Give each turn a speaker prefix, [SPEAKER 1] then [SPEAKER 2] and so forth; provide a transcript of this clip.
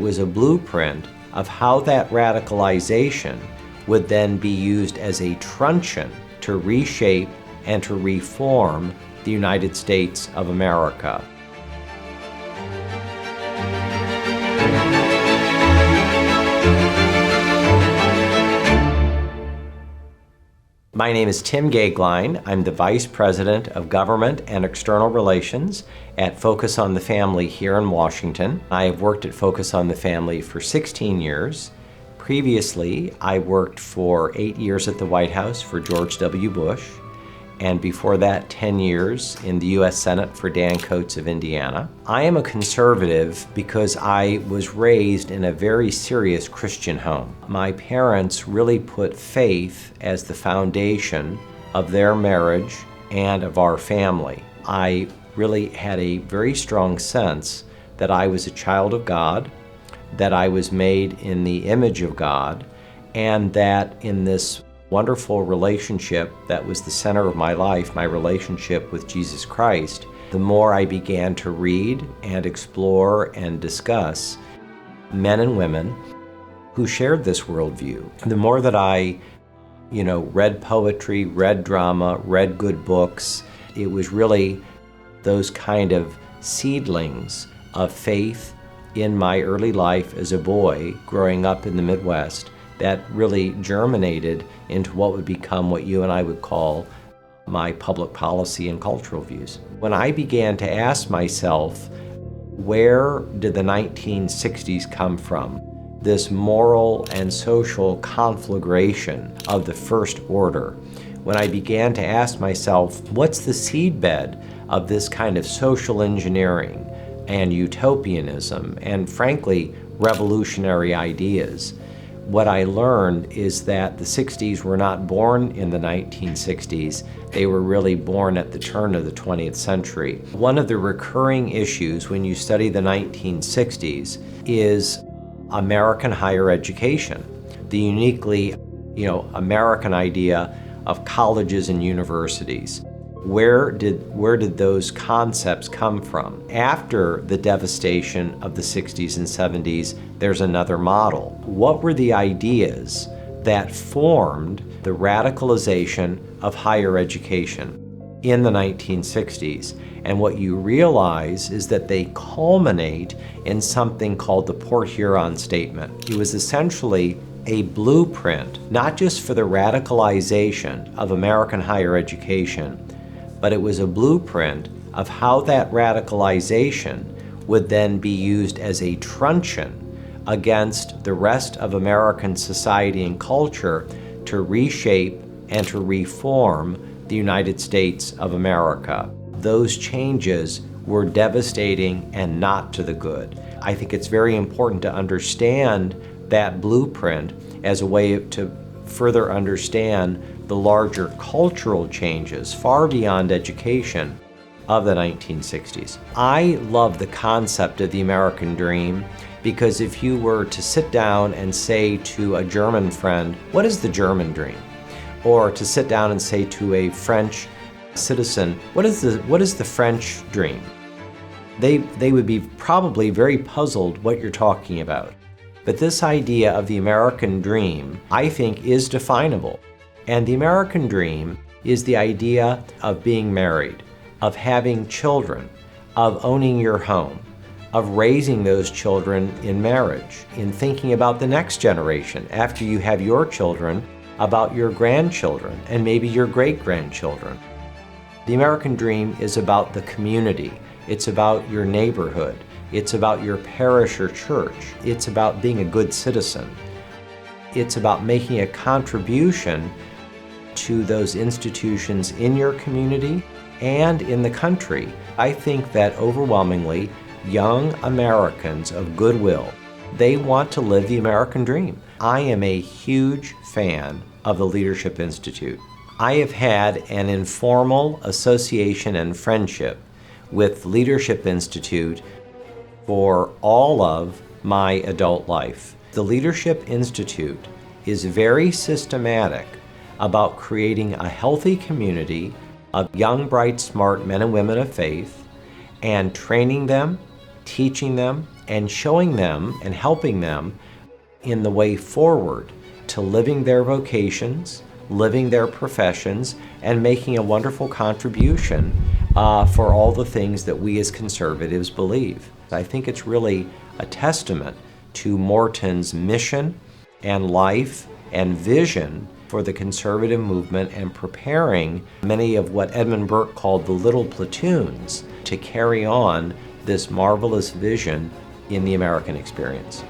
[SPEAKER 1] it was a blueprint of how that radicalization would then be used as a truncheon to reshape and to reform the United States of America. My name is Tim Goeglein. I'm the Vice President of Government and External Relations at Focus on the Family here in Washington. I have worked at Focus on the Family for 16 years. Previously, I worked for 8 years at the White House for George W. Bush, and before that, 10 years in the U.S. Senate for Dan Coats of Indiana. I am a conservative because I was raised in a very serious Christian home. My parents really put faith as the foundation of their marriage and of our family. I really had a very strong sense that I was a child of God, that I was made in the image of God, and that in this wonderful relationship that was the center of my life, my relationship with Jesus Christ, the more I began to read and explore and discuss men and women who shared this worldview, the more that I, read poetry, read drama, read good books, it was really those kind of seedlings of faith in my early life as a boy growing up in the Midwest that really germinated into what would become what you and I would call my public policy and cultural views. When I began to ask myself, where did the 1960s come from? This moral and social conflagration of the first order. When I began to ask myself, what's the seedbed of this kind of social engineering and utopianism and, frankly, revolutionary ideas? What I learned is that the 60s were not born in the 1960s. They were really born at the turn of the 20th century. One of the recurring issues when you study the 1960s is American higher education, the uniquely, American idea of colleges and universities. Where did those concepts come from? After the devastation of the 60s and 70s, there's another model. What were the ideas that formed the radicalization of higher education in the 1960s? And what you realize is that they culminate in something called the Port Huron Statement. It was essentially a blueprint, not just for the radicalization of American higher education, but it was a blueprint of how that radicalization would then be used as a truncheon against the rest of American society and culture to reshape and to reform the United States of America. Those changes were devastating and not to the good. I think it's very important to understand that blueprint as a way to further understand the larger cultural changes far beyond education of the 1960s. I love the concept of the American dream because if you were to sit down and say to a German friend, what is the German dream? Or to sit down and say to a French citizen, what is the French dream? They would be probably very puzzled what you're talking about. But this idea of the American dream, I think, is definable. And the American dream is the idea of being married, of having children, of owning your home, of raising those children in marriage, in thinking about the next generation after you have your children, about your grandchildren, and maybe your great-grandchildren. The American dream is about the community. It's about your neighborhood. It's about your parish or church. It's about being a good citizen. It's about making a contribution to those institutions in your community and in the country. I think that overwhelmingly, young Americans of goodwill, they want to live the American dream. I am a huge fan of the Leadership Institute. I have had an informal association and friendship with Leadership Institute for all of my adult life. The Leadership Institute is very systematic about creating a healthy community of young, bright, smart men and women of faith and training them, teaching them, and showing them and helping them in the way forward to living their vocations, living their professions, and making a wonderful contribution for all the things that we as conservatives believe. I think it's really a testament to Morton's mission and life and vision for the conservative movement and preparing many of what Edmund Burke called the little platoons to carry on this marvelous vision in the American experience.